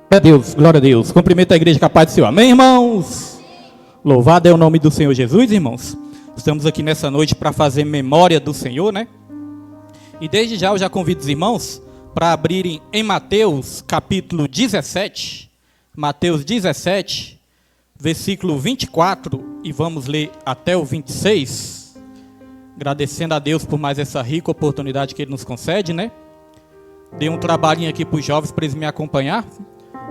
Glória a Deus. Cumprimento a igreja com a paz do Senhor. Amém, irmãos? Louvado é o nome do Senhor Jesus, irmãos. Estamos aqui nessa noite para fazer memória do Senhor, né? E desde já eu já convido os irmãos para abrirem em Mateus capítulo 17. Mateus 17, versículo 24, e vamos ler até o 26. Agradecendo a Deus por mais essa rica oportunidade que Ele nos concede, né? Dei um trabalhinho aqui para os jovens para eles me acompanhar.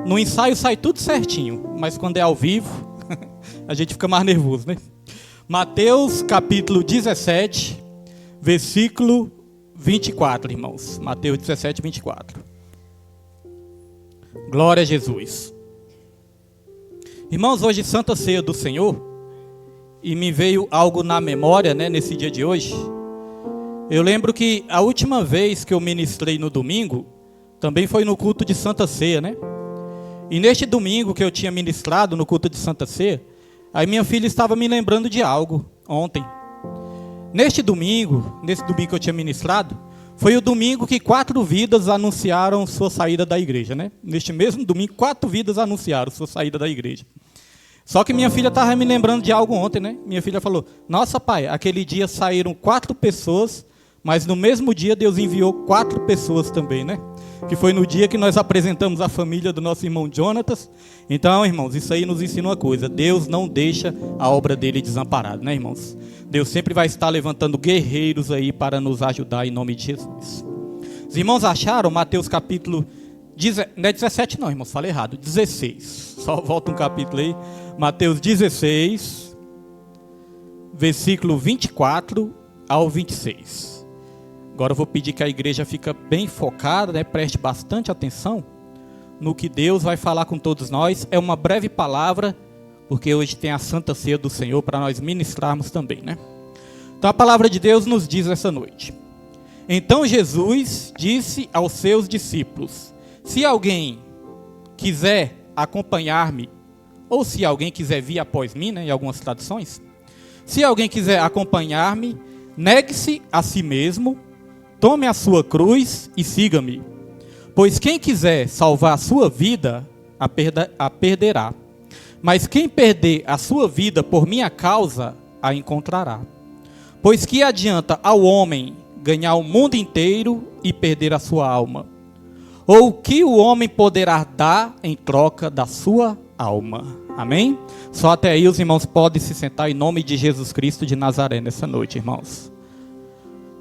No ensaio sai tudo certinho, mas quando é ao vivo, a gente fica mais nervoso, né? Mateus capítulo 17, versículo 24, irmãos. Mateus 17, 24. Glória a Jesus. Irmãos, hoje Santa Ceia do Senhor, e me veio algo na memória, né, nesse dia de hoje. Eu lembro que a última vez que eu ministrei no domingo, também foi no culto de Santa Ceia, né? E neste domingo que eu tinha ministrado no culto de Santa Ceia, aí minha filha estava me lembrando de algo ontem. Nesse domingo que eu tinha ministrado, foi o domingo que 4 vidas anunciaram sua saída da igreja, né? Neste mesmo domingo, 4 vidas anunciaram sua saída da igreja. Só que minha filha estava me lembrando de algo ontem, né? Minha filha falou: nossa, pai, aquele dia saíram 4 pessoas, mas no mesmo dia Deus enviou 4 pessoas também, né? Que foi no dia que nós apresentamos a família do nosso irmão Jonatas. Então, irmãos, isso aí nos ensina uma coisa: Deus não deixa a obra dele desamparada, né, irmãos? Deus sempre vai estar levantando guerreiros aí para nos ajudar em nome de Jesus. Os irmãos acharam Mateus capítulo... Não é 17 não, irmãos, falei errado, 16. Só volta um capítulo aí. Mateus 16, versículo 24 ao 26. Agora eu vou pedir que a igreja fique bem focada, né? Preste bastante atenção no que Deus vai falar com todos nós. É uma breve palavra, porque hoje tem a Santa Ceia do Senhor para nós ministrarmos também, né? Então a palavra de Deus nos diz essa noite: então Jesus disse aos seus discípulos: se alguém quiser acompanhar-me, ou se alguém quiser vir após mim, né, em algumas traduções, se alguém quiser acompanhar-me, negue-se a si mesmo, tome a sua cruz e siga-me. Pois quem quiser salvar a sua vida, a perderá. Mas quem perder a sua vida por minha causa, a encontrará. Pois que adianta ao homem ganhar o mundo inteiro e perder a sua alma? Ou o que o homem poderá dar em troca da sua alma? Amém? Só até aí os irmãos podem se sentar em nome de Jesus Cristo de Nazaré nessa noite, irmãos.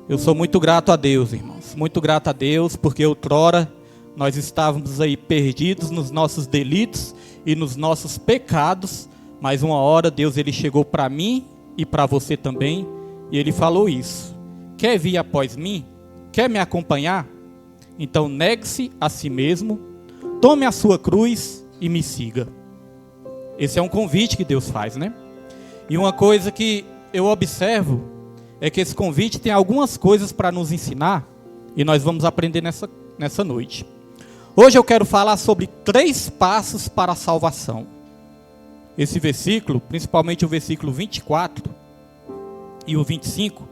Eu sou muito grato a Deus, irmãos. Muito grato a Deus, porque outrora nós estávamos aí perdidos nos nossos delitos e nos nossos pecados. Mas uma hora Deus ele chegou para mim e para você também. E ele falou isso: quer vir após mim? Quer me acompanhar? Então negue-se a si mesmo, tome a sua cruz e me siga. Esse é um convite que Deus faz, né? E uma coisa que eu observo é que esse convite tem algumas coisas para nos ensinar, e nós vamos aprender nessa noite. Hoje eu quero falar sobre 3 passos para a salvação. Esse versículo, principalmente o versículo 24 e o 25,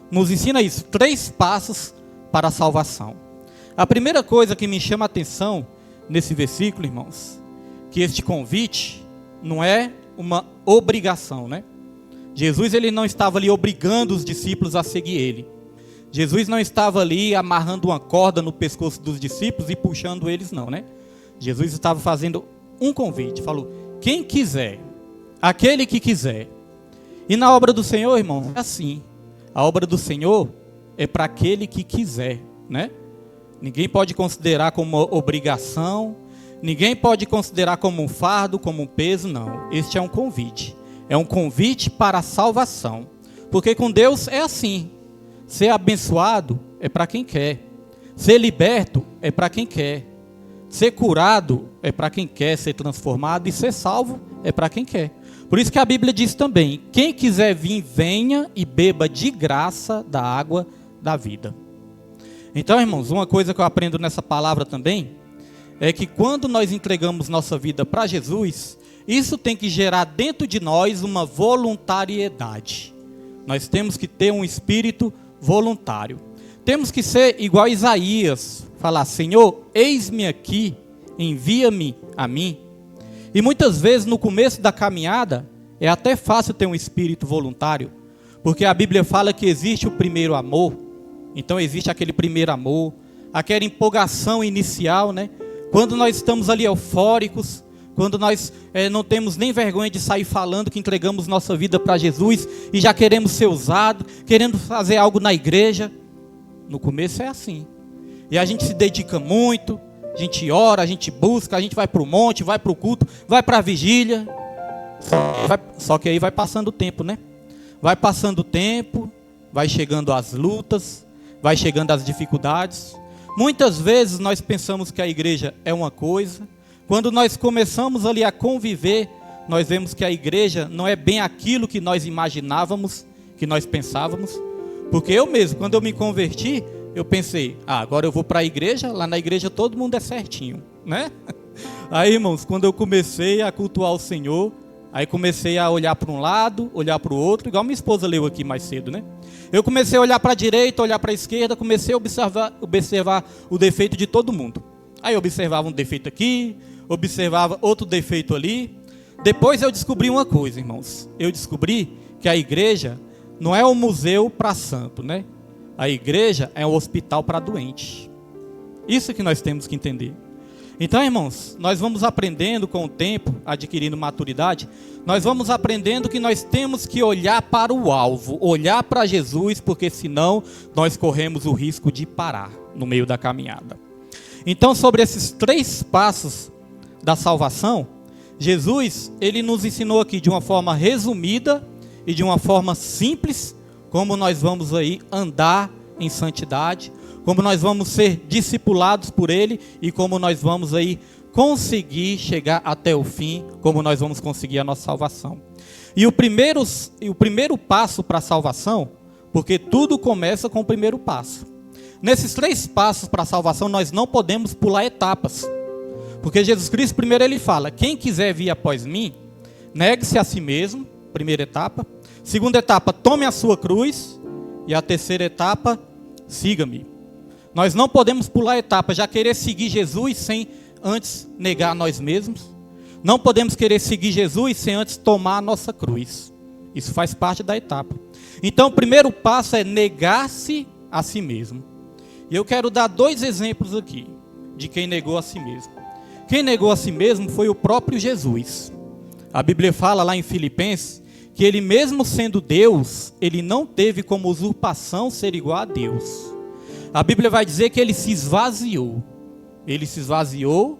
nos ensina isso: 3 passos para a salvação. A primeira coisa que me chama a atenção nesse versículo, irmãos, que este convite não é uma obrigação, né? Jesus ele não estava ali obrigando os discípulos a seguir ele. Jesus não estava ali amarrando uma corda no pescoço dos discípulos e puxando eles, não, né? Jesus estava fazendo um convite, falou: quem quiser, aquele que quiser. E na obra do Senhor, irmão, é assim. A obra do Senhor é para aquele que quiser, né? Ninguém pode considerar como uma obrigação, ninguém pode considerar como um fardo, como um peso, não. Este é um convite. É um convite para a salvação. Porque com Deus é assim. Ser abençoado é para quem quer. Ser liberto é para quem quer. Ser curado é para quem quer ser transformado. E ser salvo é para quem quer. Por isso que a Bíblia diz também: quem quiser vir, venha e beba de graça da água da vida. Então, irmãos, uma coisa que eu aprendo nessa palavra também é que quando nós entregamos nossa vida para Jesus, isso tem que gerar dentro de nós uma voluntariedade. Nós temos que ter um espírito voluntário. Temos que ser igual a Isaías, falar: Senhor, eis-me aqui, envia-me a mim. E muitas vezes no começo da caminhada é até fácil ter um espírito voluntário, porque a Bíblia fala que existe o primeiro amor. Então existe aquele primeiro amor, aquela empolgação inicial, né? Quando nós estamos ali eufóricos, quando nós não temos nem vergonha de sair falando que entregamos nossa vida para Jesus e já queremos ser usados, querendo fazer algo na igreja. No começo é assim. E a gente se dedica muito, a gente ora, a gente busca, a gente vai para o monte, vai para o culto, vai para a vigília. Só que aí vai passando o tempo, né? Vai passando o tempo, vai chegando as lutas, vai chegando as dificuldades. Muitas vezes nós pensamos que a igreja é uma coisa. Quando nós começamos ali a conviver, nós vemos que a igreja não é bem aquilo que nós imaginávamos, que nós pensávamos. Porque eu mesmo, quando eu me converti, eu pensei, agora eu vou para a igreja, lá na igreja todo mundo é certinho, né? Aí, irmãos, quando eu comecei a cultuar o Senhor, aí comecei a olhar para um lado, olhar para o outro, igual minha esposa leu aqui mais cedo, né? Eu comecei a olhar para a direita, olhar para a esquerda, comecei a observar o defeito de todo mundo. Aí eu observava um defeito aqui, observava outro defeito ali. Depois eu descobri uma coisa, irmãos. Eu descobri que a igreja não é um museu para santo, né? A igreja é um hospital para doente. Isso que nós temos que entender. Então, irmãos, nós vamos aprendendo com o tempo, adquirindo maturidade, nós vamos aprendendo que nós temos que olhar para o alvo, olhar para Jesus, porque senão nós corremos o risco de parar no meio da caminhada. Então, sobre esses 3 passos da salvação, Jesus, ele nos ensinou aqui de uma forma resumida e de uma forma simples, como nós vamos aí andar em santidade, como nós vamos ser discipulados por Ele e como nós vamos aí conseguir chegar até o fim, como nós vamos conseguir a nossa salvação. E o primeiro passo para a salvação, porque tudo começa com o primeiro passo. Nesses 3 passos para a salvação, nós não podemos pular etapas. Porque Jesus Cristo, primeiro ele fala, quem quiser vir após mim, negue-se a si mesmo, primeira etapa. Segunda etapa, tome a sua cruz. E a terceira etapa, siga-me. Nós não podemos pular etapas, já querer seguir Jesus sem antes negar nós mesmos. Não podemos querer seguir Jesus sem antes tomar a nossa cruz. Isso faz parte da etapa. Então o primeiro passo é negar-se a si mesmo. E eu quero dar 2 exemplos aqui de quem negou a si mesmo. Quem negou a si mesmo foi o próprio Jesus. A Bíblia fala lá em Filipenses que ele mesmo sendo Deus, ele não teve como usurpação ser igual a Deus. A Bíblia vai dizer que ele se esvaziou. Ele se esvaziou,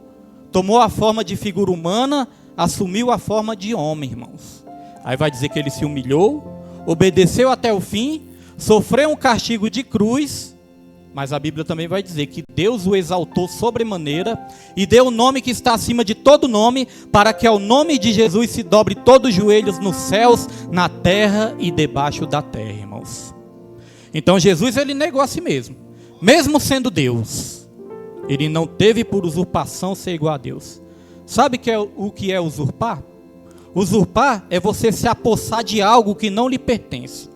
tomou a forma de figura humana, assumiu a forma de homem, irmãos. Aí vai dizer que ele se humilhou, obedeceu até o fim, sofreu um castigo de cruz, mas a Bíblia também vai dizer que Deus o exaltou sobremaneira e deu o nome que está acima de todo nome, para que ao nome de Jesus se dobre todos os joelhos nos céus, na terra e debaixo da terra, irmãos. Então Jesus, ele negou a si mesmo. Mesmo sendo Deus, ele não teve por usurpação ser igual a Deus. Sabe o que é usurpar? Usurpar é você se apossar de algo que não lhe pertence.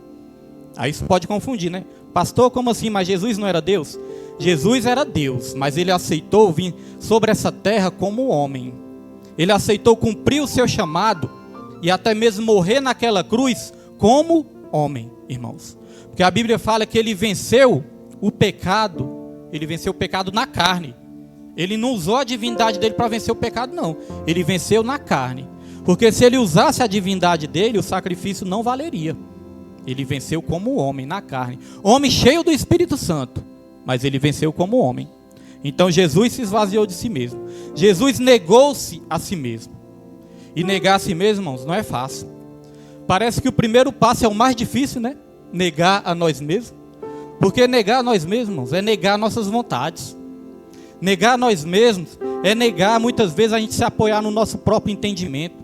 Aí isso pode confundir, né? Pastor, como assim? Mas Jesus não era Deus? Jesus era Deus, mas ele aceitou vir sobre essa terra como homem. Ele aceitou cumprir o seu chamado e até mesmo morrer naquela cruz como homem, irmãos. Porque a Bíblia fala que ele venceu o pecado, ele venceu o pecado na carne. Ele não usou a divindade dele para vencer o pecado, não. Ele venceu na carne. Porque se ele usasse a divindade dele, o sacrifício não valeria. Ele venceu como homem, na carne. Homem cheio do Espírito Santo, mas ele venceu como homem. Então Jesus se esvaziou de si mesmo. Jesus negou-se a si mesmo. E negar a si mesmo, irmãos, não é fácil. Parece que o primeiro passo é o mais difícil, né? Negar a nós mesmos. Porque negar a nós mesmos, irmãos, é negar nossas vontades. Negar a nós mesmos é negar, muitas vezes, a gente se apoiar no nosso próprio entendimento.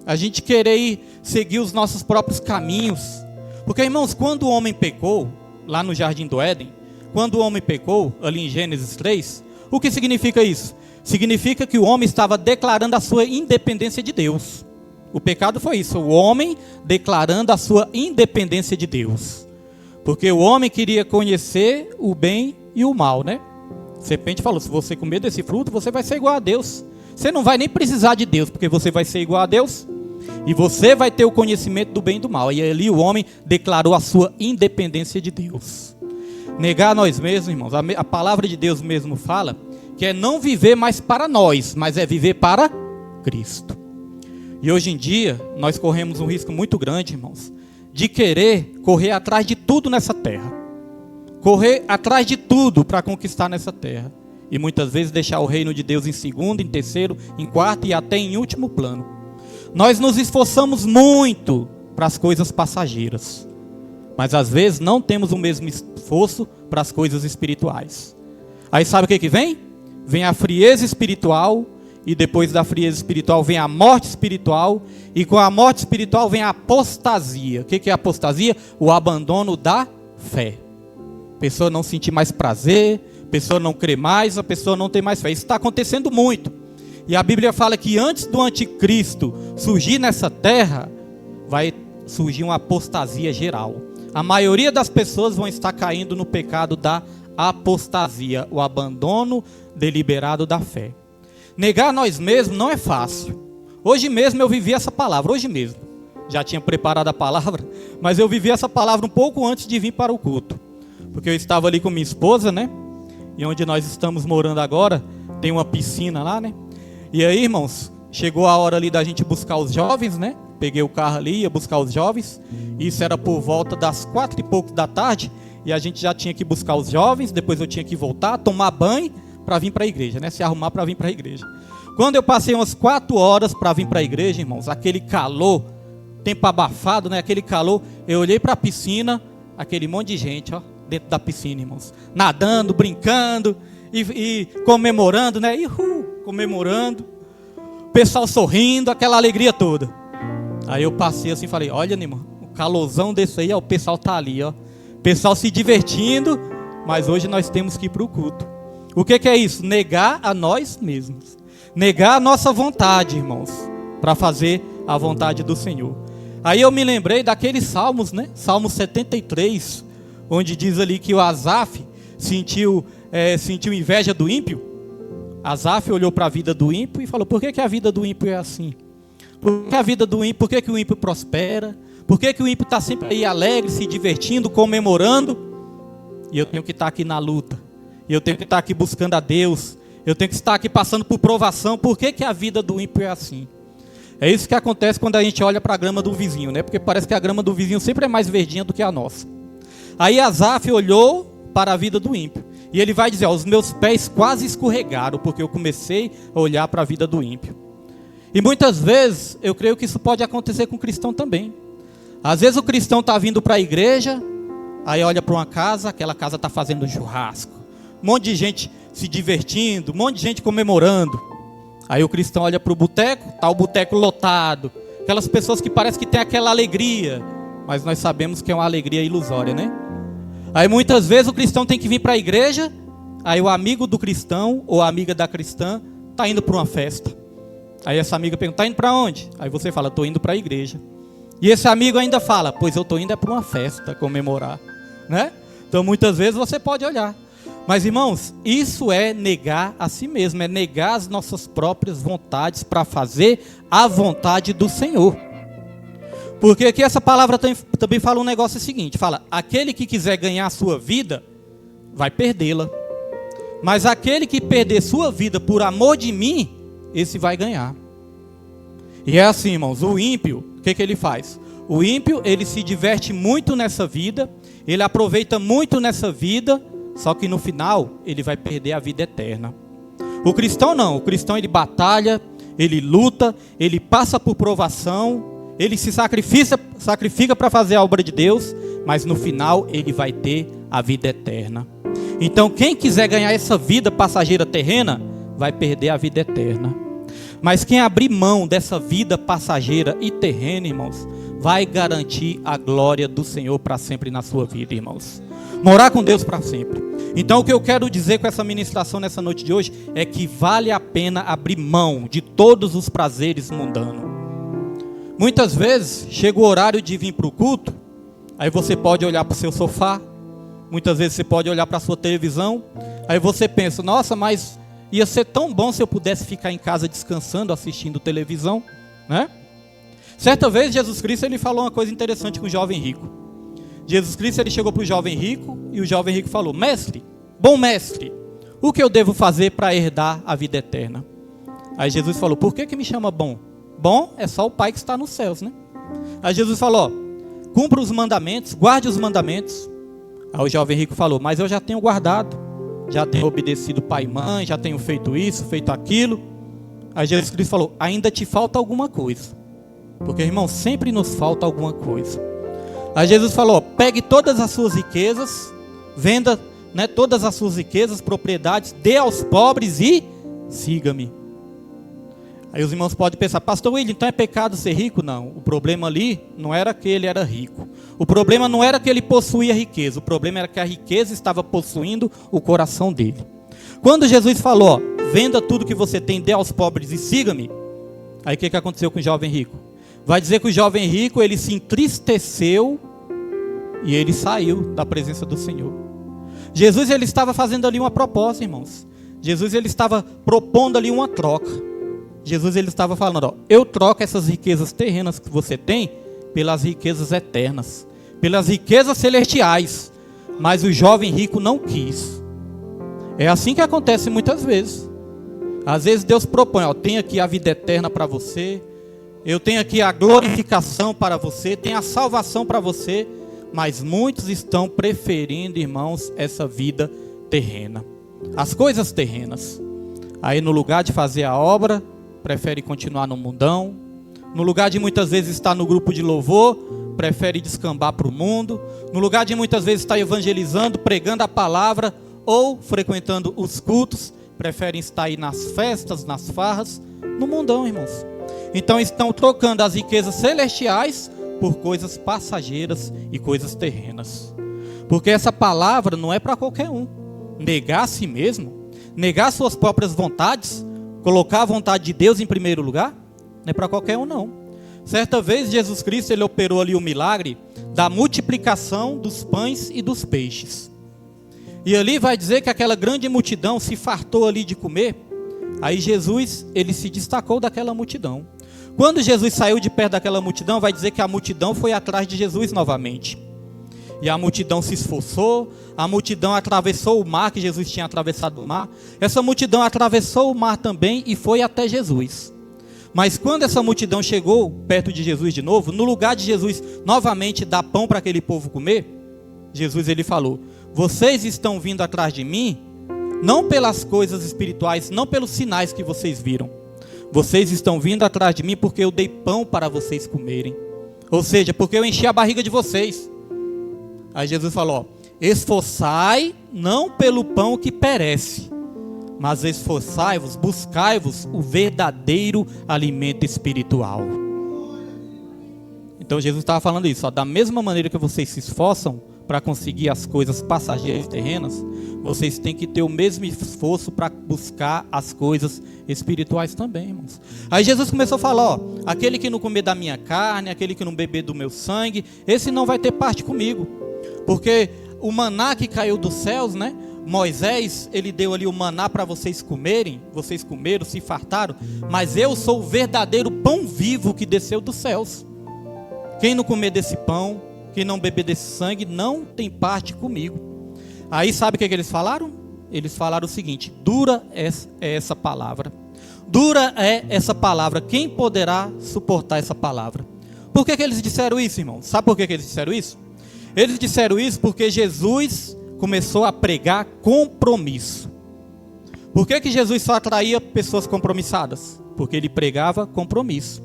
A gente querer seguir os nossos próprios caminhos. Porque, irmãos, quando o homem pecou, lá no Jardim do Éden, quando o homem pecou, ali em Gênesis 3, o que significa isso? Significa que o homem estava declarando a sua independência de Deus. O pecado foi isso, o homem declarando a sua independência de Deus. Porque o homem queria conhecer o bem e o mal, né? A serpente falou, se você comer desse fruto, você vai ser igual a Deus. Você não vai nem precisar de Deus, porque você vai ser igual a Deus. E você vai ter o conhecimento do bem e do mal. E ali o homem declarou a sua independência de Deus. Negar a nós mesmos, irmãos, a palavra de Deus mesmo fala que é não viver mais para nós, mas é viver para Cristo. E hoje em dia, nós corremos um risco muito grande, irmãos, de querer correr atrás de tudo nessa terra. Correr atrás de tudo para conquistar nessa terra. E muitas vezes deixar o reino de Deus em segundo, em terceiro, em quarto e até em último plano. Nós nos esforçamos muito para as coisas passageiras, mas às vezes não temos o mesmo esforço para as coisas espirituais. Aí sabe o que vem? Vem a frieza espiritual, e depois da frieza espiritual vem a morte espiritual, e com a morte espiritual vem a apostasia. O que é a apostasia? O abandono da fé. A pessoa não sentir mais prazer, a pessoa não crer mais, a pessoa não tem mais fé. Isso está acontecendo muito. E a Bíblia fala que antes do anticristo surgir nessa terra, vai surgir uma apostasia geral. A maioria das pessoas vão estar caindo no pecado da apostasia, o abandono deliberado da fé. Negar nós mesmos não é fácil. Hoje mesmo eu vivi essa palavra, hoje mesmo. Já tinha preparado a palavra, mas eu vivi essa palavra um pouco antes de vir para o culto. Porque eu estava ali com minha esposa, né? E onde nós estamos morando agora, tem uma piscina lá, né? E aí, irmãos, chegou a hora ali da gente buscar os jovens, né? Peguei o carro ali, ia buscar os jovens. Isso era por volta das 4 e pouco da tarde. E a gente já tinha que buscar os jovens. Depois eu tinha que voltar, tomar banho para vir para a igreja, né? Se arrumar para vir para a igreja. Quando eu passei umas 4 horas para vir para a igreja, irmãos, aquele calor, tempo abafado, né? Aquele calor, eu olhei para a piscina, aquele monte de gente, ó, dentro da piscina, irmãos. Nadando, brincando e comemorando, né? Comemorando. O pessoal sorrindo, aquela alegria toda. Aí eu passei assim e falei, olha, irmão, o calorzão desse aí, ó, o pessoal tá ali, ó. O pessoal se divertindo, mas hoje nós temos que ir para o culto. O que é isso? Negar a nós mesmos. Negar a nossa vontade, irmãos, para fazer a vontade do Senhor. Aí eu me lembrei daqueles salmos, né? Salmo 73, onde diz ali que o Asaf sentiu inveja do ímpio. Asaf olhou para a vida do ímpio e falou, por que a vida do ímpio é assim? Por que a vida do ímpio, por que o ímpio prospera? Por que o ímpio está sempre aí alegre, se divertindo, comemorando? E eu tenho que estar aqui na luta. E eu tenho que estar aqui buscando a Deus. Eu tenho que estar aqui passando por provação. Por que a vida do ímpio é assim? É isso que acontece quando a gente olha para a grama do vizinho, né? Porque parece que a grama do vizinho sempre é mais verdinha do que a nossa. Aí Asaf olhou para a vida do ímpio. E ele vai dizer, ó, os meus pés quase escorregaram, porque eu comecei a olhar para a vida do ímpio. E muitas vezes, eu creio que isso pode acontecer com o cristão também. Às vezes o cristão está vindo para a igreja, aí olha para uma casa, aquela casa está fazendo churrasco. Um monte de gente se divertindo, um monte de gente comemorando. Aí o cristão olha para o boteco, está o boteco lotado. Aquelas pessoas que parece que tem aquela alegria, mas nós sabemos que é uma alegria ilusória, né? Aí muitas vezes o cristão tem que vir para a igreja, aí o amigo do cristão ou a amiga da cristã está indo para uma festa. Aí essa amiga pergunta, está indo para onde? Aí você fala, estou indo para a igreja. E esse amigo ainda fala, pois eu estou indo para uma festa comemorar, né? Então muitas vezes você pode olhar. Mas irmãos, isso é negar a si mesmo, é negar as nossas próprias vontades para fazer a vontade do Senhor. Porque aqui essa palavra também fala um negócio seguinte, fala, aquele que quiser ganhar a sua vida, vai perdê-la. Mas aquele que perder sua vida por amor de mim, esse vai ganhar. E é assim, irmãos, o ímpio, o que ele faz? O ímpio, ele se diverte muito nessa vida, ele aproveita muito nessa vida, só que no final, ele vai perder a vida eterna. O cristão não, o cristão ele batalha, ele luta, ele passa por provação, ele se sacrifica para fazer a obra de Deus, mas no final ele vai ter a vida eterna. Então quem quiser ganhar essa vida passageira terrena, vai perder a vida eterna. Mas quem abrir mão dessa vida passageira e terrena, irmãos, vai garantir a glória do Senhor para sempre na sua vida, irmãos. Morar com Deus para sempre. Então o que eu quero dizer com essa ministração nessa noite de hoje é que vale a pena abrir mão de todos os prazeres mundanos. Muitas vezes chega o horário de vir para o culto, aí você pode olhar para o seu sofá, Muitas vezes você pode olhar para a sua televisão, aí você pensa, nossa, mas ia ser tão bom se eu pudesse ficar em casa descansando, assistindo televisão, né? Certa vez Jesus Cristo ele falou uma coisa interessante com o jovem rico. Jesus Cristo ele chegou para o jovem rico e o jovem rico falou, mestre, bom mestre, o que eu devo fazer para herdar a vida eterna? Aí Jesus falou, por que me chama bom? Bom é só o Pai que está nos céus, né? Aí Jesus falou, cumpra os mandamentos, guarde os mandamentos. Aí o jovem rico falou, mas eu já tenho guardado, já tenho obedecido pai e mãe, já tenho feito isso, feito aquilo. Aí Jesus Cristo falou, ainda te falta alguma coisa. Porque, irmão, sempre nos falta alguma coisa. Aí Jesus falou, pegue todas as suas riquezas, venda, né, todas as suas riquezas, propriedades, dê aos pobres e siga-me. Aí os irmãos podem pensar, pastor William, então é pecado ser rico? Não, o problema ali não era que ele era rico. O problema não era que ele possuía riqueza, o problema era que a riqueza estava possuindo o coração dele. Quando Jesus falou, venda tudo que você tem, dê aos pobres e siga-me. Aí o que aconteceu com o jovem rico? Vai dizer que o jovem rico, ele se entristeceu e ele saiu da presença do Senhor. Jesus, ele estava fazendo ali uma proposta, irmãos. Jesus, ele estava propondo ali uma troca. Jesus, ele estava falando, ó, eu troco essas riquezas terrenas que você tem pelas riquezas eternas, pelas riquezas celestiais. Mas o jovem rico não quis. É assim que acontece muitas vezes. Às vezes Deus propõe, ó, tem aqui a vida eterna para você, eu tenho aqui a glorificação para você, tem a salvação para você, mas muitos estão preferindo, irmãos, essa vida terrena, as coisas terrenas. Aí no lugar de fazer a obra, prefere continuar no mundão. No lugar de muitas vezes estar no grupo de louvor, prefere descambar para o mundo. No lugar de muitas vezes estar evangelizando, pregando a palavra ou frequentando os cultos, preferem estar aí nas festas, nas farras, no mundão, irmãos. Então estão trocando as riquezas celestiais por coisas passageiras e coisas terrenas. Porque essa palavra não é para qualquer um. Negar a si mesmo, negar suas próprias vontades, colocar a vontade de Deus em primeiro lugar, não é para qualquer um não. Certa vez Jesus Cristo ele operou ali o milagre da multiplicação dos pães e dos peixes. E ali vai dizer que aquela grande multidão se fartou ali de comer. Aí Jesus ele se destacou daquela multidão. Quando Jesus saiu de perto daquela multidão, vai dizer que a multidão foi atrás de Jesus novamente. E a multidão se esforçou, a multidão atravessou o mar, que Jesus tinha atravessado o mar. Essa multidão atravessou o mar também e foi até Jesus. Mas quando essa multidão chegou perto de Jesus de novo, no lugar de Jesus novamente dar pão para aquele povo comer, Jesus ele falou, vocês estão vindo atrás de mim, não pelas coisas espirituais, não pelos sinais que vocês viram. Vocês estão vindo atrás de mim porque eu dei pão para vocês comerem. Ou seja, porque eu enchi a barriga de vocês. Aí Jesus falou, ó, esforçai não pelo pão que perece, mas esforçai-vos, buscai-vos o verdadeiro alimento espiritual. Então Jesus estava falando isso, ó, da mesma maneira que vocês se esforçam para conseguir as coisas passageiras e terrenas, vocês têm que ter o mesmo esforço para buscar as coisas espirituais também, irmãos. Aí Jesus começou a falar, ó, aquele que não comer da minha carne, aquele que não beber do meu sangue, esse não vai ter parte comigo. Porque o maná que caiu dos céus, né? Moisés, ele deu ali o maná para vocês comerem, vocês comeram, se fartaram, mas eu sou o verdadeiro pão vivo que desceu dos céus. Quem não comer desse pão, quem não beber desse sangue, não tem parte comigo. Aí sabe o que eles falaram? Eles falaram o seguinte, dura é essa palavra. Dura é essa palavra, quem poderá suportar essa palavra? Por que eles disseram isso, irmão? Sabe por que eles disseram isso? Eles disseram isso porque Jesus começou a pregar compromisso. Por que Jesus só atraía pessoas compromissadas? Porque ele pregava compromisso.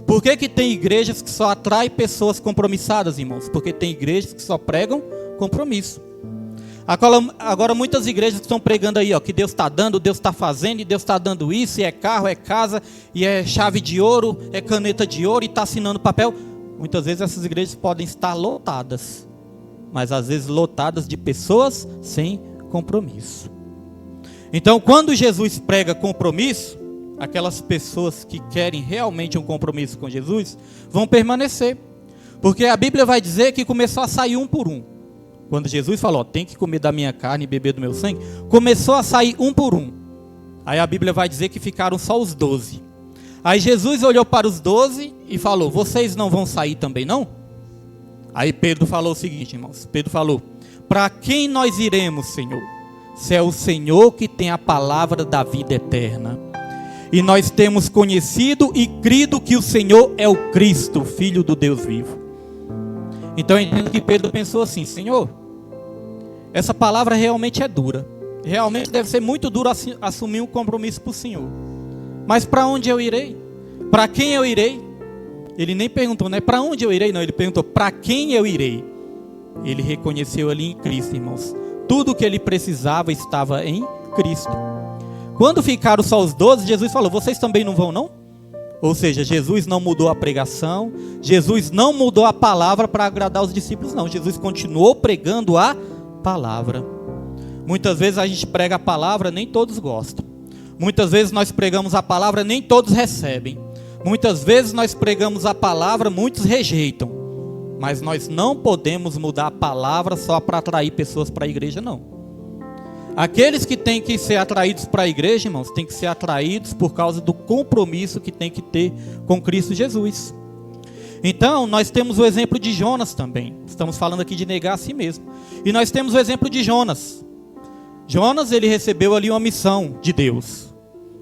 Por que tem igrejas que só atraem pessoas compromissadas, irmãos? Porque tem igrejas que só pregam compromisso. Agora muitas igrejas estão pregando aí, ó, que Deus está dando, Deus está fazendo, e Deus está dando isso, e é carro, é casa, e é chave de ouro, é caneta de ouro, e está assinando papel. Muitas vezes essas igrejas podem estar lotadas, mas às vezes lotadas de pessoas sem compromisso. Então quando Jesus prega compromisso, aquelas pessoas que querem realmente um compromisso com Jesus, vão permanecer. Porque a Bíblia vai dizer que começou a sair um por um. Quando Jesus falou, tem que comer da minha carne e beber do meu sangue, começou a sair um por um. Aí a Bíblia vai dizer que ficaram só os 12. Aí Jesus olhou para os 12 e falou, vocês não vão sair também não? Aí Pedro falou o seguinte, irmãos. Pedro falou, para quem nós iremos, Senhor? Se é o Senhor que tem a palavra da vida eterna. E nós temos conhecido e crido que o Senhor é o Cristo, o Filho do Deus vivo. Então eu entendo que Pedro pensou assim, Senhor, essa palavra realmente é dura. Realmente deve ser muito duro assumir um compromisso para o Senhor. Mas para onde eu irei? Para quem eu irei? Ele nem perguntou, né? Para onde eu irei? Não, ele perguntou, para quem eu irei? Ele reconheceu ali em Cristo, irmãos. Tudo o que ele precisava estava em Cristo. Quando ficaram só os 12, Jesus falou, vocês também não vão não? Ou seja, Jesus não mudou a pregação, Jesus não mudou a palavra para agradar os discípulos, não. Jesus continuou pregando a palavra. Muitas vezes a gente prega a palavra, nem todos gostam. Muitas vezes nós pregamos a palavra, nem todos recebem. Muitas vezes nós pregamos a palavra, muitos rejeitam. Mas nós não podemos mudar a palavra só para atrair pessoas para a igreja, não. Aqueles que têm que ser atraídos para a igreja, irmãos, têm que ser atraídos por causa do compromisso que tem que ter com Cristo Jesus. Então, nós temos o exemplo de Jonas também. Estamos falando aqui de negar a si mesmo. E nós temos o exemplo de Jonas. Jonas, ele recebeu ali uma missão de Deus.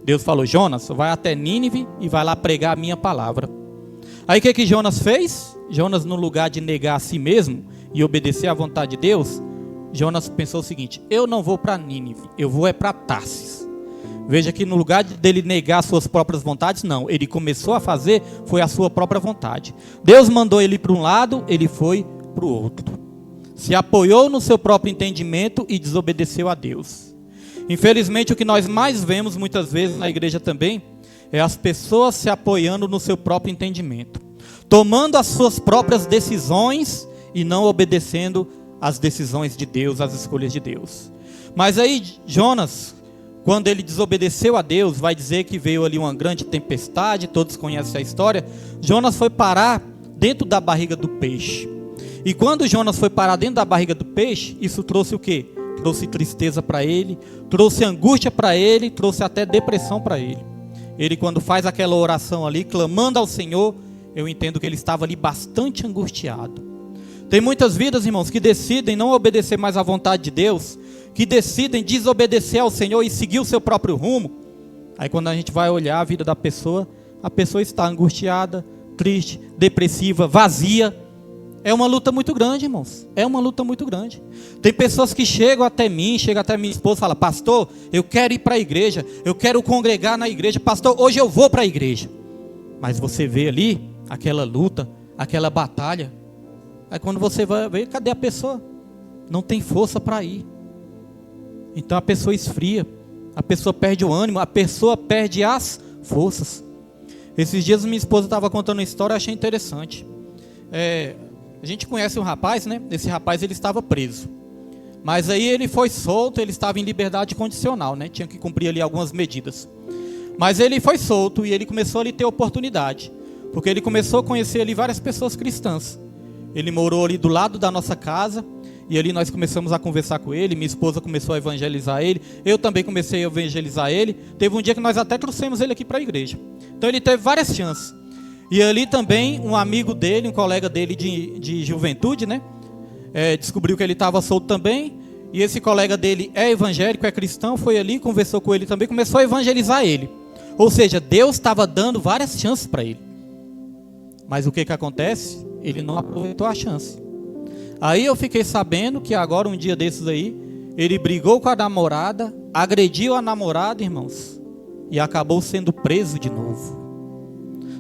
Deus falou, Jonas, vai até Nínive e vai lá pregar a minha palavra. Aí o que Jonas fez? Jonas, no lugar de negar a si mesmo e obedecer à vontade de Deus, Jonas pensou o seguinte, eu não vou para Nínive, eu vou para Tarsis. Veja que no lugar dele negar suas próprias vontades, não, ele começou a fazer, foi a sua própria vontade. Deus mandou ele para um lado, ele foi para o outro. Se apoiou no seu próprio entendimento e desobedeceu a Deus. Infelizmente, o que nós mais vemos muitas vezes na igreja também é as pessoas se apoiando no seu próprio entendimento, tomando as suas próprias decisões e não obedecendo às decisões de Deus, às escolhas de Deus. Mas aí Jonas, quando ele desobedeceu a Deus, vai dizer que veio ali uma grande tempestade, todos conhecem a história. Jonas foi parar dentro da barriga do peixe. E quando Jonas foi parar dentro da barriga do peixe, isso trouxe o quê? Trouxe tristeza para ele, trouxe angústia para ele, trouxe até depressão para ele. Ele, quando faz aquela oração ali, clamando ao Senhor, eu entendo que ele estava ali bastante angustiado. Tem muitas vidas, irmãos, que decidem não obedecer mais à vontade de Deus, que decidem desobedecer ao Senhor e seguir o seu próprio rumo. Aí quando a gente vai olhar a vida da pessoa, a pessoa está angustiada, triste, depressiva, vazia. É uma luta muito grande, irmãos. É uma luta muito grande. Tem pessoas que chegam até mim, chegam até minha esposa e falam, pastor, eu quero ir para a igreja, eu quero congregar na igreja, pastor, hoje eu vou para a igreja. Mas você vê ali, aquela luta, aquela batalha. Aí quando você vai ver, cadê a pessoa? Não tem força para ir. Então a pessoa esfria, a pessoa perde o ânimo, a pessoa perde as forças. Esses dias minha esposa estava contando uma história, eu achei interessante. A gente conhece um rapaz, né? Esse rapaz, ele estava preso. Mas aí ele foi solto, ele estava em liberdade condicional, né? Tinha que cumprir ali algumas medidas. Mas ele foi solto e ele começou ali a ter oportunidade. Porque ele começou a conhecer ali várias pessoas cristãs. Ele morou ali do lado da nossa casa. E ali nós começamos a conversar com ele. Minha esposa começou a evangelizar ele. Eu também comecei a evangelizar ele. Teve um dia que nós até trouxemos ele aqui para a igreja. Então ele teve várias chances. E ali também um amigo dele, um colega dele de juventude, né? Descobriu que ele estava solto também. E esse colega dele é evangélico, é cristão, foi ali, conversou com ele também, começou a evangelizar ele. Ou seja, Deus estava dando várias chances para ele. Mas o que acontece? Ele não aproveitou a chance. Aí eu fiquei sabendo que agora, um dia desses aí, ele brigou com a namorada, agrediu a namorada, irmãos, e acabou sendo preso de novo.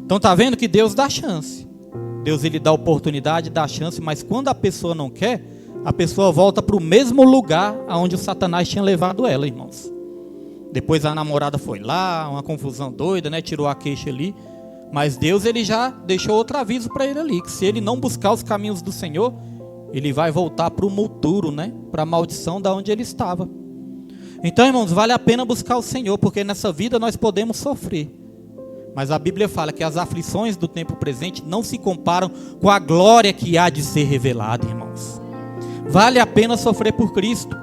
Então tá vendo que Deus dá chance. Deus, ele dá oportunidade, dá chance, mas quando a pessoa não quer, a pessoa volta para o mesmo lugar onde o Satanás tinha levado ela, irmãos. Depois a namorada foi lá, uma confusão doida, né? Tirou a queixa ali. Mas Deus, ele já deixou outro aviso para ele ali, que se ele não buscar os caminhos do Senhor, ele vai voltar para o monturo, né? Para a maldição da onde ele estava. Então, irmãos, vale a pena buscar o Senhor, porque nessa vida nós podemos sofrer. Mas a Bíblia fala que as aflições do tempo presente não se comparam com a glória que há de ser revelada, irmãos. Vale a pena sofrer por Cristo.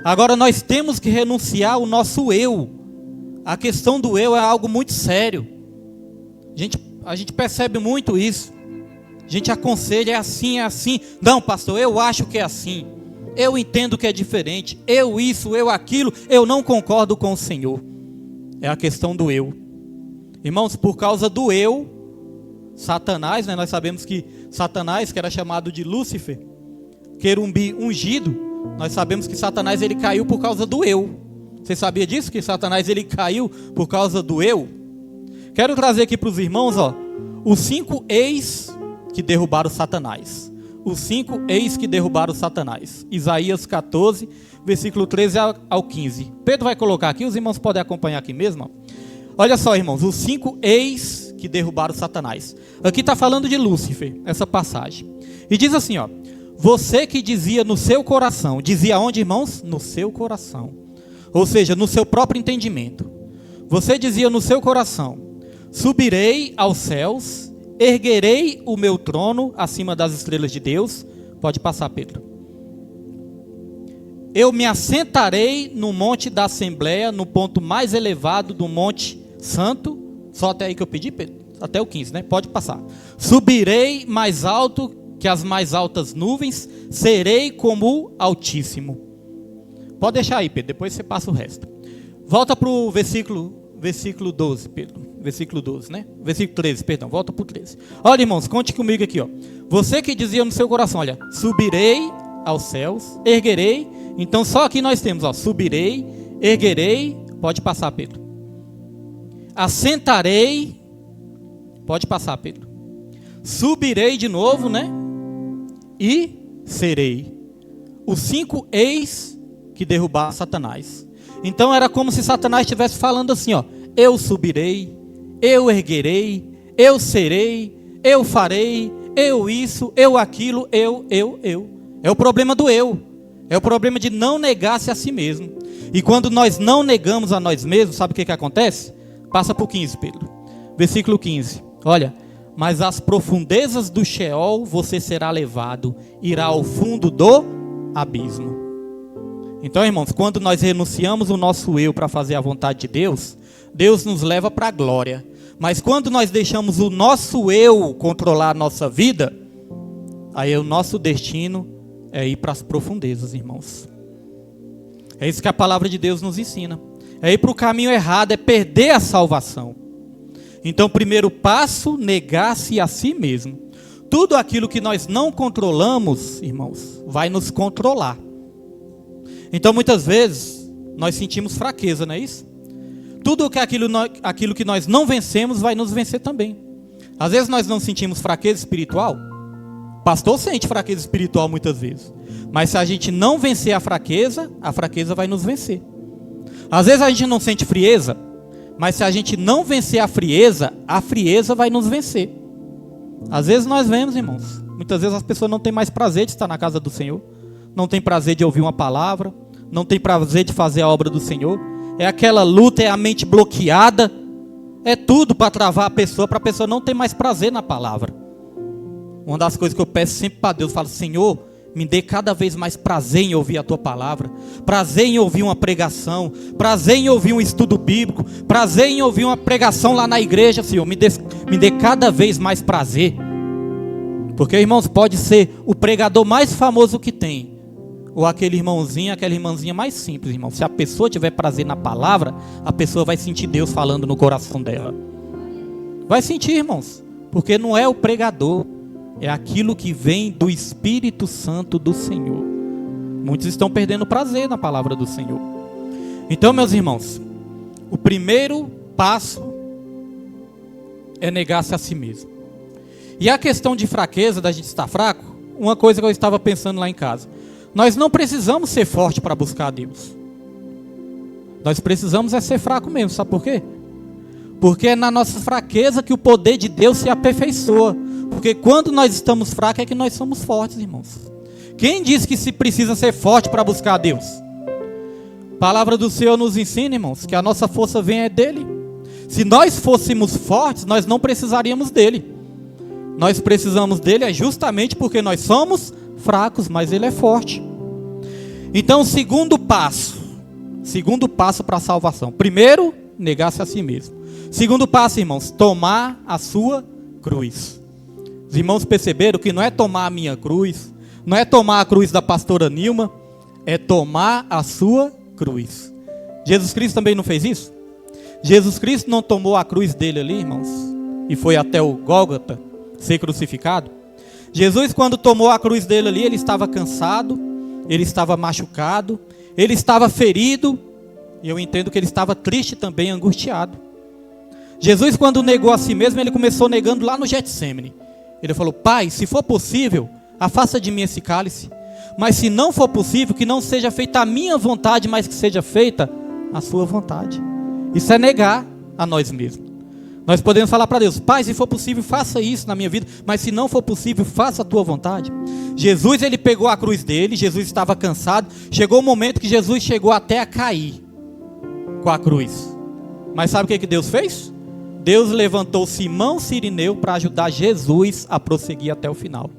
Agora nós temos que renunciar ao nosso eu. A questão do eu é algo muito sério. A gente percebe muito isso. A gente aconselha, é assim, é assim. Não, pastor, eu acho que é assim. Eu entendo que é diferente. Eu isso, eu aquilo, eu não concordo com o Senhor. É a questão do eu. Irmãos, por causa do eu, Satanás, nós sabemos que Satanás, que era chamado de Lúcifer, querumbi ungido, nós sabemos que Satanás ele caiu por causa do eu. Você sabia disso? Que Satanás ele caiu por causa do eu? Quero trazer aqui para os irmãos, os 5 ex que derrubaram Satanás. Os 5 ex que derrubaram Satanás. Isaías 14, versículo 13 ao 15. Pedro vai colocar aqui, os irmãos podem acompanhar aqui mesmo. Olha só, irmãos, os 5 ex que derrubaram Satanás. Aqui está falando de Lúcifer, essa passagem. E diz assim, você que dizia no seu coração, dizia onde, irmãos? No seu coração. Ou seja, no seu próprio entendimento. Você dizia no seu coração, subirei aos céus, erguerei o meu trono acima das estrelas de Deus. Pode passar, Pedro. Eu me assentarei no monte da Assembleia, no ponto mais elevado do Monte Santo. Só até aí que eu pedi, Pedro? Até o 15, né? Pode passar. Subirei mais alto que as mais altas nuvens, serei como o Altíssimo. Pode deixar aí, Pedro, depois você passa o resto. Volta para o versículo 12, Pedro. Versículo 12, né? Versículo 13, perdão, volta para o 13. Olha, irmãos, conte comigo aqui, Você que dizia no seu coração, olha, subirei aos céus, erguerei. Então só aqui nós temos, subirei, erguerei. Pode passar, Pedro. Assentarei. Pode passar, Pedro. Subirei de novo, né? E serei. Os 5 ex que derrubaram Satanás. Então era como se Satanás estivesse falando assim, eu subirei, eu erguerei, eu serei, eu farei, eu isso, eu aquilo, eu. É o problema do eu. É o problema de não negar-se a si mesmo. E quando nós não negamos a nós mesmos, sabe o que acontece? Passa para o 15, Pedro. Versículo 15. Olha, mas às profundezas do Sheol você será levado, irá ao fundo do abismo. Então, irmãos, quando nós renunciamos o nosso eu para fazer a vontade de Deus, Deus nos leva para a glória. Mas quando nós deixamos o nosso eu controlar a nossa vida, aí o nosso destino é ir para as profundezas, irmãos. É isso que a palavra de Deus nos ensina. É ir para o caminho errado, é perder a salvação. Então, primeiro passo, negar-se a si mesmo. Tudo aquilo que nós não controlamos, irmãos, vai nos controlar. Então, muitas vezes, nós sentimos fraqueza, não é isso? Tudo aquilo que nós não vencemos, vai nos vencer também. Às vezes nós não sentimos fraqueza espiritual. O pastor sente fraqueza espiritual muitas vezes. Mas se a gente não vencer a fraqueza vai nos vencer. Às vezes a gente não sente frieza, mas se a gente não vencer a frieza vai nos vencer. Às vezes nós vemos, irmãos, muitas vezes as pessoas não têm mais prazer de estar na casa do Senhor, não tem prazer de ouvir uma palavra, não tem prazer de fazer a obra do Senhor. É aquela luta, é a mente bloqueada, é tudo para travar a pessoa, para a pessoa não ter mais prazer na palavra. Uma das coisas que eu peço sempre para Deus, eu falo, Senhor, me dê cada vez mais prazer em ouvir a Tua palavra, prazer em ouvir uma pregação, prazer em ouvir um estudo bíblico, prazer em ouvir uma pregação lá na igreja, Senhor, me dê cada vez mais prazer. Porque, irmãos, pode ser o pregador mais famoso que tem, ou aquele irmãozinho, aquela irmãzinha mais simples, irmão. Se a pessoa tiver prazer na palavra, a pessoa vai sentir Deus falando no coração dela. Vai sentir, irmãos, porque não é o pregador, é aquilo que vem do Espírito Santo do Senhor. Muitos estão perdendo prazer na palavra do Senhor. Então, meus irmãos, o primeiro passo é negar-se a si mesmo. E a questão de fraqueza, da gente estar fraco, uma coisa que eu estava pensando lá em casa. Nós não precisamos ser forte para buscar a Deus. Nós precisamos é ser fraco mesmo, sabe por quê? Porque é na nossa fraqueza que o poder de Deus se aperfeiçoa. Porque quando nós estamos fracos é que nós somos fortes, irmãos. Quem diz que se precisa ser forte para buscar a Deus? A palavra do Senhor nos ensina, irmãos, que a nossa força vem dele. Se nós fôssemos fortes, nós não precisaríamos dele. Nós precisamos dele justamente porque nós somos fracos, mas Ele é forte. Então, segundo passo para a salvação. Primeiro, negar-se a si mesmo. Segundo passo, irmãos, tomar a sua cruz. Os irmãos perceberam que não é tomar a minha cruz, não é tomar a cruz da pastora Nilma, é tomar a sua cruz. Jesus Cristo também não fez isso? Jesus Cristo não tomou a cruz dele ali, irmãos, e foi até o Gólgota ser crucificado? Jesus, quando tomou a cruz dele ali, ele estava cansado, ele estava machucado, ele estava ferido, e eu entendo que ele estava triste também, angustiado. Jesus, quando negou a si mesmo, ele começou negando lá no Getsêmani. Ele falou: Pai, se for possível, afasta de mim esse cálice, mas se não for possível, que não seja feita a minha vontade, mas que seja feita a sua vontade. Isso é negar a nós mesmos. Nós podemos falar para Deus: Pai, se for possível, faça isso na minha vida, mas se não for possível, faça a tua vontade. Jesus, ele pegou a cruz dele, Jesus estava cansado, chegou o momento que Jesus chegou até a cair com a cruz. Mas sabe o que Deus fez? Deus levantou Simão Cirineu para ajudar Jesus a prosseguir até o final.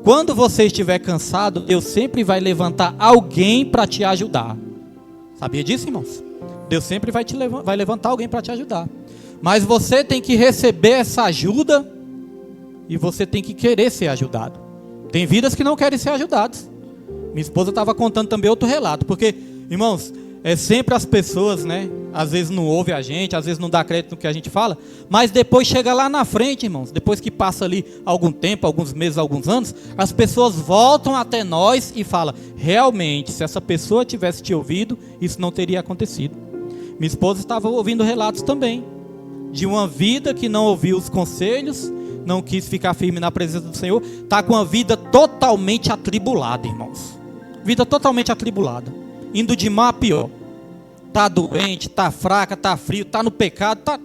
Quando você estiver cansado, Deus sempre vai levantar alguém para te ajudar. Sabia disso, irmãos? Deus sempre vai levantar alguém para te ajudar. Mas você tem que receber essa ajuda e você tem que querer ser ajudado. Tem vidas que não querem ser ajudadas. Minha esposa estava contando também outro relato, porque, irmãos, é sempre as pessoas, né? Às vezes não ouvem a gente, às vezes não dá crédito no que a gente fala, mas depois chega lá na frente, irmãos, depois que passa ali algum tempo, alguns meses, alguns anos, as pessoas voltam até nós e falam: realmente, se essa pessoa tivesse te ouvido, isso não teria acontecido. Minha esposa estava ouvindo relatos também, de uma vida que não ouviu os conselhos, não quis ficar firme na presença do Senhor, está com uma vida totalmente atribulada, irmãos. Vida totalmente atribulada, indo de mal a pior. Está doente, está fraca, está frio, está no pecado, está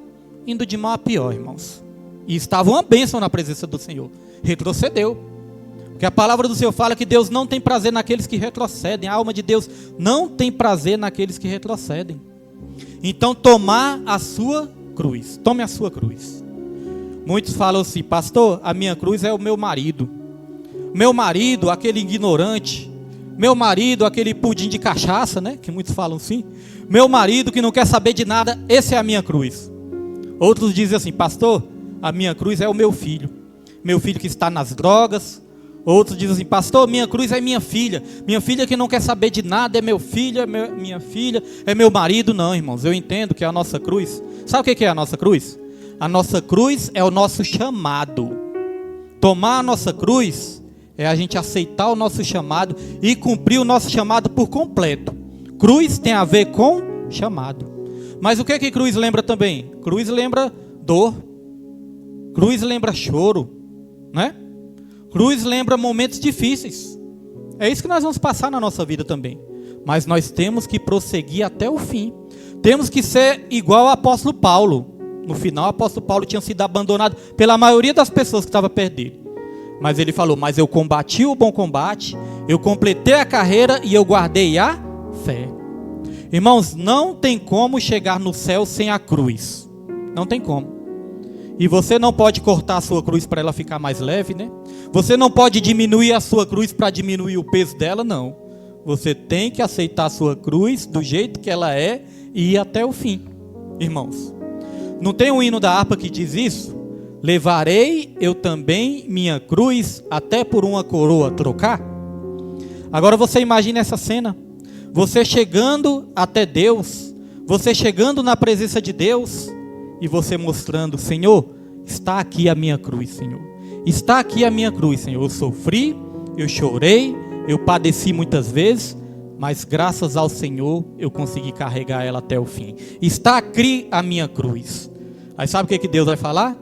indo de mal a pior, irmãos. E estava uma bênção na presença do Senhor. Retrocedeu. Porque a palavra do Senhor fala que Deus não tem prazer naqueles que retrocedem. A alma de Deus não tem prazer naqueles que retrocedem. Então, tomar a sua cruz. Tome a sua cruz. Muitos falam assim: pastor, a minha cruz é o meu marido. Meu marido, aquele ignorante. Meu marido, aquele pudim de cachaça, né? Que muitos falam assim. Meu marido que não quer saber de nada, essa é a minha cruz. Outros dizem assim: pastor, a minha cruz é o meu filho. Meu filho que está nas drogas. Outros dizem assim: pastor, minha cruz é minha filha. Minha filha que não quer saber de nada é meu filho, é minha filha, é meu marido. Não, irmãos, eu entendo que é a nossa cruz. Sabe o que é a nossa cruz? A nossa cruz é o nosso chamado. Tomar a nossa cruz é a gente aceitar o nosso chamado e cumprir o nosso chamado por completo. Cruz tem a ver com chamado. Mas o que é que cruz lembra também? Cruz lembra dor. Cruz lembra choro, né? Cruz lembra momentos difíceis. É isso que nós vamos passar na nossa vida também. Mas nós temos que prosseguir até o fim. Temos que ser igual ao apóstolo Paulo. No final, o apóstolo Paulo tinha sido abandonado pela maioria das pessoas que estavam perto dele. Mas ele falou: mas eu combati o bom combate, eu completei a carreira e eu guardei a fé. Irmãos, não tem como chegar no céu sem a cruz. Não tem como. E você não pode cortar a sua cruz para ela ficar mais leve, né? Você não pode diminuir a sua cruz para diminuir o peso dela, não. Você tem que aceitar a sua cruz do jeito que ela é e ir até o fim, irmãos. Não tem um hino da harpa que diz isso? Levarei eu também minha cruz até por uma coroa trocar? Agora você imagina essa cena. Você chegando até Deus, você chegando na presença de Deus e você mostrando: Senhor, está aqui a minha cruz, Senhor. Está aqui a minha cruz, Senhor. Eu sofri, eu chorei, eu padeci muitas vezes, mas graças ao Senhor eu consegui carregar ela até o fim. Está aqui a minha cruz. Aí sabe o que Deus vai falar?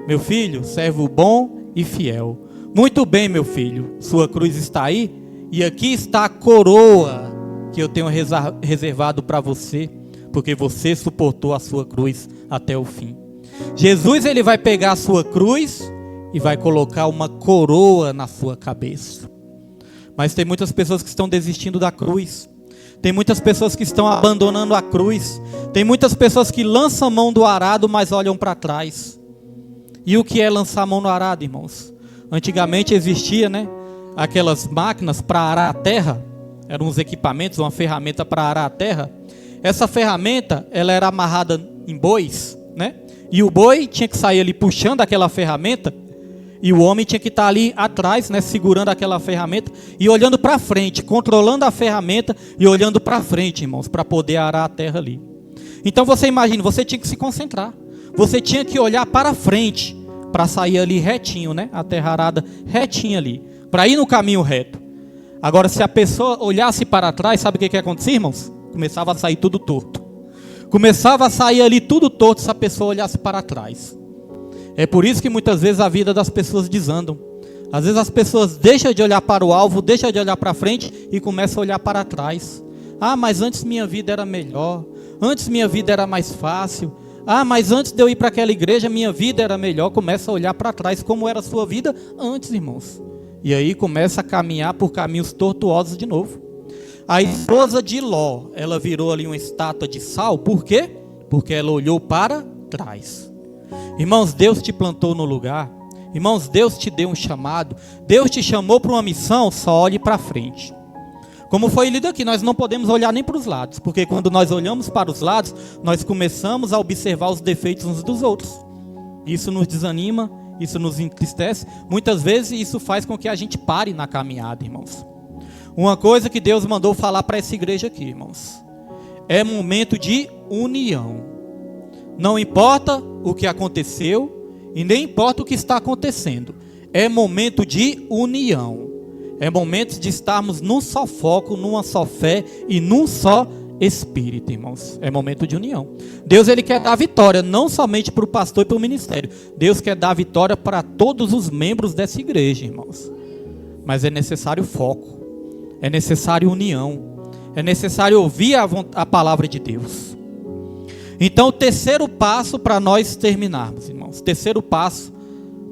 Meu filho, servo bom e fiel. Muito bem, meu filho, sua cruz está aí e aqui está a coroa que eu tenho reservado para você, porque você suportou a sua cruz até o fim. Jesus, ele vai pegar a sua cruz e vai colocar uma coroa na sua cabeça. Mas tem muitas pessoas que estão desistindo da cruz. Tem muitas pessoas que estão abandonando a cruz. Tem muitas pessoas que lançam a mão do arado, mas olham para trás. E o que é lançar a mão no arado, irmãos? Antigamente existia, né? aquelas máquinas para arar a terra, eram uns equipamentos, uma ferramenta para arar a terra. Essa ferramenta, ela era amarrada em bois, né? E o boi tinha que sair ali puxando aquela ferramenta, e o homem tinha que estar ali atrás, né, segurando aquela ferramenta e olhando para frente, controlando a ferramenta e olhando para frente, irmãos, para poder arar a terra ali. Então você imagina, você tinha que se concentrar. Você tinha que olhar para frente, para sair ali retinho, né? A terra arada retinha ali, para ir no caminho reto. Agora, se a pessoa olhasse para trás, sabe o que acontecia, irmãos? Começava a sair tudo torto. Começava a sair ali tudo torto se a pessoa olhasse para trás. É por isso que muitas vezes a vida das pessoas desandam. Às vezes as pessoas deixam de olhar para o alvo, deixam de olhar para frente e começam a olhar para trás. Ah, mas antes minha vida era melhor. Antes minha vida era mais fácil. Ah, mas antes de eu ir para aquela igreja, minha vida era melhor. Começa a olhar para trás como era a sua vida antes, irmãos. E aí começa a caminhar por caminhos tortuosos de novo. A esposa de Ló, ela virou ali uma estátua de sal. Por quê? Porque ela olhou para trás. Irmãos, Deus te plantou no lugar. Irmãos, Deus te deu um chamado. Deus te chamou para uma missão, só olhe para frente. Como foi lido aqui, nós não podemos olhar nem para os lados, porque quando nós olhamos para os lados, nós começamos a observar os defeitos uns dos outros. Isso nos desanima, isso nos entristece. Muitas vezes isso faz com que a gente pare na caminhada, irmãos. Uma coisa que Deus mandou falar para essa igreja aqui, irmãos, é momento de união. Não importa o que aconteceu e nem importa o que está acontecendo. É momento de união. É momento de estarmos num só foco, numa só fé e num só espírito, irmãos. É momento de união. Deus, ele quer dar vitória, não somente para o pastor e para o ministério. Deus quer dar vitória para todos os membros dessa igreja, irmãos. Mas é necessário foco. É necessário união. É necessário ouvir a palavra de Deus. Então, o terceiro passo para nós terminarmos, irmãos. Terceiro passo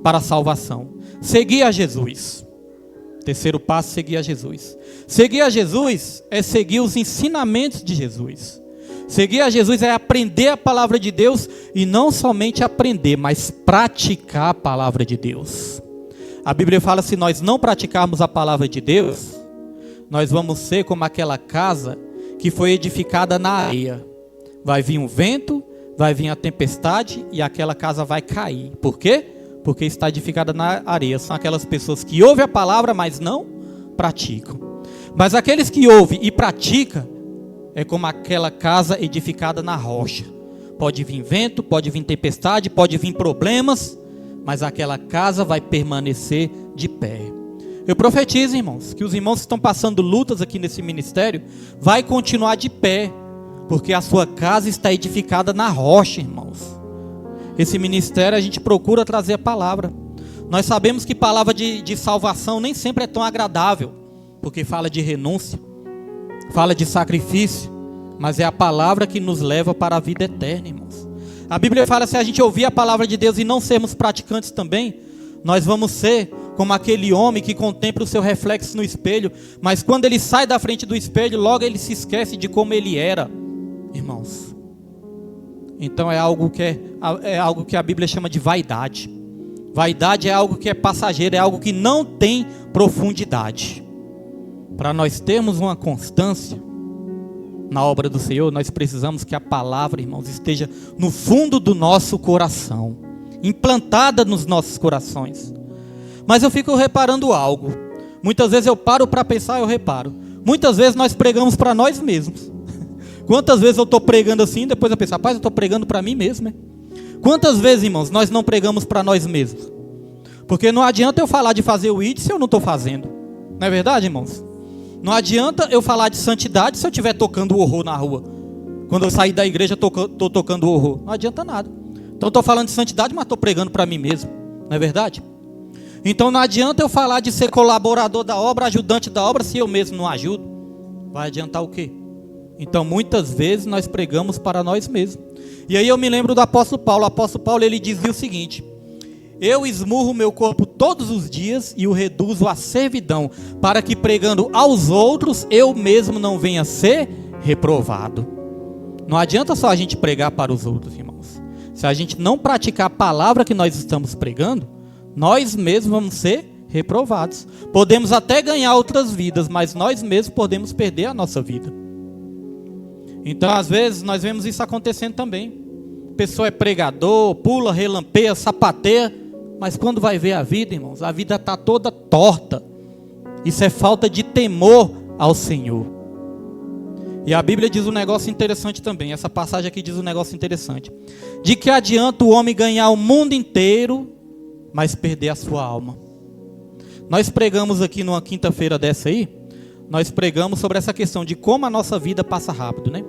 para a salvação. Seguir a Jesus. Terceiro passo, seguir a Jesus. Seguir a Jesus é seguir os ensinamentos de Jesus. Seguir a Jesus é aprender a palavra de Deus e não somente aprender, mas praticar a palavra de Deus. A Bíblia fala, se nós não praticarmos a palavra de Deus, nós vamos ser como aquela casa que foi edificada na areia. Vai vir um vento, vai vir a tempestade e aquela casa vai cair. Por quê? Porque está edificada na areia. São aquelas pessoas que ouvem a palavra, mas não praticam. Mas aqueles que ouvem e praticam, é como aquela casa edificada na rocha. Pode vir vento, pode vir tempestade, pode vir problemas, mas aquela casa vai permanecer de pé. Eu profetizo, irmãos, que os irmãos que estão passando lutas aqui nesse ministério, vai continuar de pé, porque a sua casa está edificada na rocha, irmãos. Esse ministério a gente procura trazer a palavra. Nós sabemos que palavra de salvação nem sempre é tão agradável, porque fala de renúncia, fala de sacrifício, mas é a palavra que nos leva para a vida eterna, irmãos. A Bíblia fala, se a gente ouvir a palavra de Deus e não sermos praticantes também, nós vamos ser como aquele homem que contempla o seu reflexo no espelho, mas quando ele sai da frente do espelho, logo ele se esquece de como ele era, irmãos. Então é algo que a Bíblia chama de vaidade. Vaidade é algo que é passageiro, é algo que não tem profundidade. Para nós termos uma constância na obra do Senhor, nós precisamos que a palavra, irmãos, esteja no fundo do nosso coração, implantada nos nossos corações. Mas eu fico reparando algo. Muitas vezes eu paro para pensar, eu reparo. Muitas vezes nós pregamos para nós mesmos. Quantas vezes eu estou pregando assim, depois eu penso, rapaz, eu estou pregando para mim mesmo, né? Quantas vezes, irmãos, nós não pregamos para nós mesmos? Porque não adianta eu falar de fazer o ID se eu não estou fazendo. Não é verdade, irmãos? Não adianta eu falar de santidade se eu estiver tocando o horror na rua. Quando eu sair da igreja, estou tocando o horror. Não adianta nada. Então estou falando de santidade, mas estou pregando para mim mesmo. Não é verdade? Então não adianta eu falar de ser colaborador da obra, ajudante da obra, se eu mesmo não ajudo. Vai adiantar o quê? Então muitas vezes nós pregamos para nós mesmos. E aí eu me lembro do apóstolo Paulo. O apóstolo Paulo, ele dizia o seguinte: eu esmurro meu corpo todos os dias e o reduzo à servidão, para que pregando aos outros, eu mesmo não venha a ser reprovado. Não adianta só a gente pregar para os outros, irmãos. Se a gente não praticar a palavra que nós estamos pregando, nós mesmos vamos ser reprovados. Podemos até ganhar outras vidas, mas nós mesmos podemos perder a nossa vida. Então, às vezes, nós vemos isso acontecendo também. A pessoa é pregador, pula, relampeia, sapateia, mas quando vai ver a vida, irmãos, a vida está toda torta. Isso é falta de temor ao Senhor. E a Bíblia diz um negócio interessante também. Essa passagem aqui diz um negócio interessante. De que adianta o homem ganhar o mundo inteiro, mas perder a sua alma. Nós pregamos aqui numa quinta-feira dessa aí, nós pregamos sobre essa questão de como a nossa vida passa rápido, né?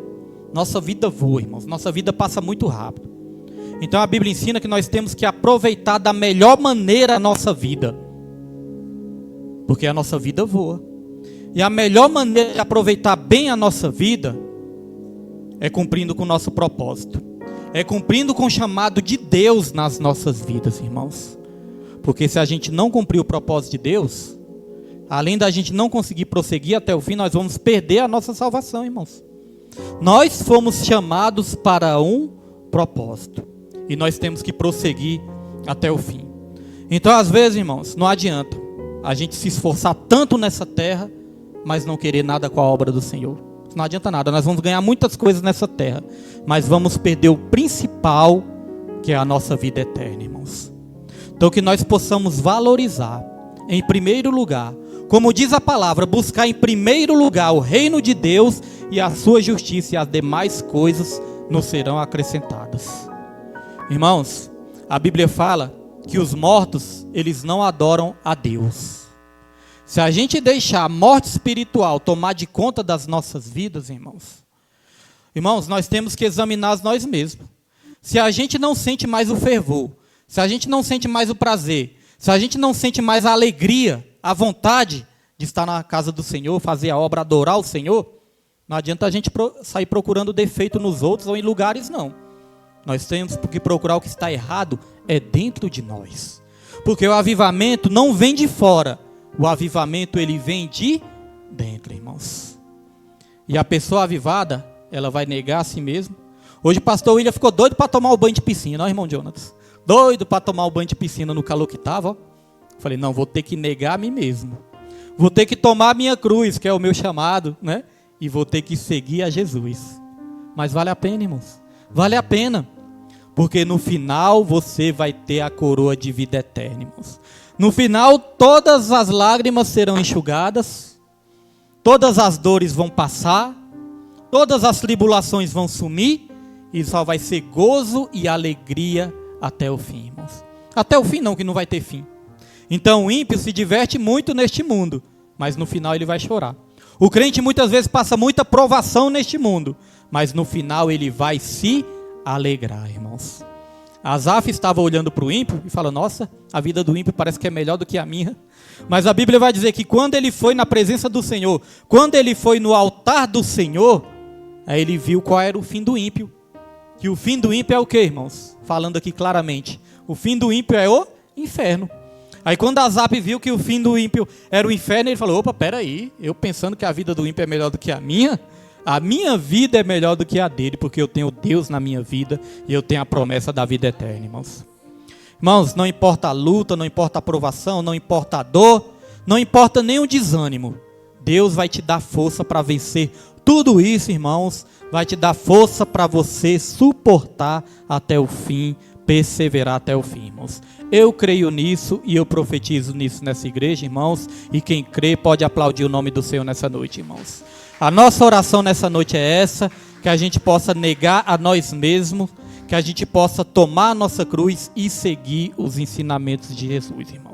Nossa vida voa, irmãos. Nossa vida passa muito rápido. Então a Bíblia ensina que nós temos que aproveitar da melhor maneira a nossa vida. Porque a nossa vida voa. E a melhor maneira de aproveitar bem a nossa vida é cumprindo com o nosso propósito. É cumprindo com o chamado de Deus nas nossas vidas, irmãos. Porque se a gente não cumprir o propósito de Deus, além da gente não conseguir prosseguir até o fim, nós vamos perder a nossa salvação, irmãos. Nós fomos chamados para um propósito. E nós temos que prosseguir até o fim. Então, às vezes, irmãos, não adianta a gente se esforçar tanto nessa terra, mas não querer nada com a obra do Senhor. Não adianta nada, nós vamos ganhar muitas coisas nessa terra, mas vamos perder o principal, que é a nossa vida eterna, irmãos. Então que nós possamos valorizar, em primeiro lugar, como diz a palavra, buscar em primeiro lugar o reino de Deus e a sua justiça, e as demais coisas nos serão acrescentadas. Irmãos, a Bíblia fala que os mortos, eles não adoram a Deus. Se a gente deixar a morte espiritual tomar de conta das nossas vidas, irmãos, nós temos que examinar nós mesmos. Se a gente não sente mais o fervor, se a gente não sente mais o prazer, se a gente não sente mais a alegria, a vontade de estar na casa do Senhor, fazer a obra, adorar o Senhor, não adianta a gente sair procurando defeito nos outros ou em lugares, não. Nós temos que procurar o que está errado é dentro de nós. Porque o avivamento não vem de fora. O avivamento, ele vem de dentro, irmãos. E a pessoa avivada, ela vai negar a si mesma. Hoje o pastor William ficou doido para tomar o banho de piscina, ó, irmão Jonas. Doido para tomar o banho de piscina no calor que estava. Falei, não, vou ter que negar a mim mesmo. Vou ter que tomar a minha cruz, que é o meu chamado, né? E vou ter que seguir a Jesus. Mas vale a pena, irmãos. Vale a pena. Porque no final você vai ter a coroa de vida eterna, irmãos. No final, todas as lágrimas serão enxugadas, todas as dores vão passar, todas as tribulações vão sumir, e só vai ser gozo e alegria até o fim, irmãos. Até o fim não, que não vai ter fim. Então o ímpio se diverte muito neste mundo, mas no final ele vai chorar. O crente muitas vezes passa muita provação neste mundo, mas no final ele vai se alegrar, irmãos. Asaf estava olhando para o ímpio e falou, nossa, a vida do ímpio parece que é melhor do que a minha. Mas a Bíblia vai dizer que quando ele foi na presença do Senhor, quando ele foi no altar do Senhor, aí ele viu qual era o fim do ímpio. Que o fim do ímpio é o que, irmãos? Falando aqui claramente, o fim do ímpio é o inferno. Aí quando Asaf viu que o fim do ímpio era o inferno, ele falou, opa, peraí, eu pensando que a vida do ímpio é melhor do que a minha vida é melhor do que a dele, porque eu tenho Deus na minha vida e eu tenho a promessa da vida eterna, irmãos. Irmãos, não importa a luta, não importa a provação, não importa a dor, não importa nem o desânimo. Deus vai te dar força para vencer tudo isso, irmãos. Vai te dar força para você suportar até o fim, perseverar até o fim, irmãos. Eu creio nisso e eu profetizo nisso nessa igreja, irmãos. E quem crê pode aplaudir o nome do Senhor nessa noite, irmãos. A nossa oração nessa noite é essa, que a gente possa negar a nós mesmos, que a gente possa tomar a nossa cruz e seguir os ensinamentos de Jesus, irmãos.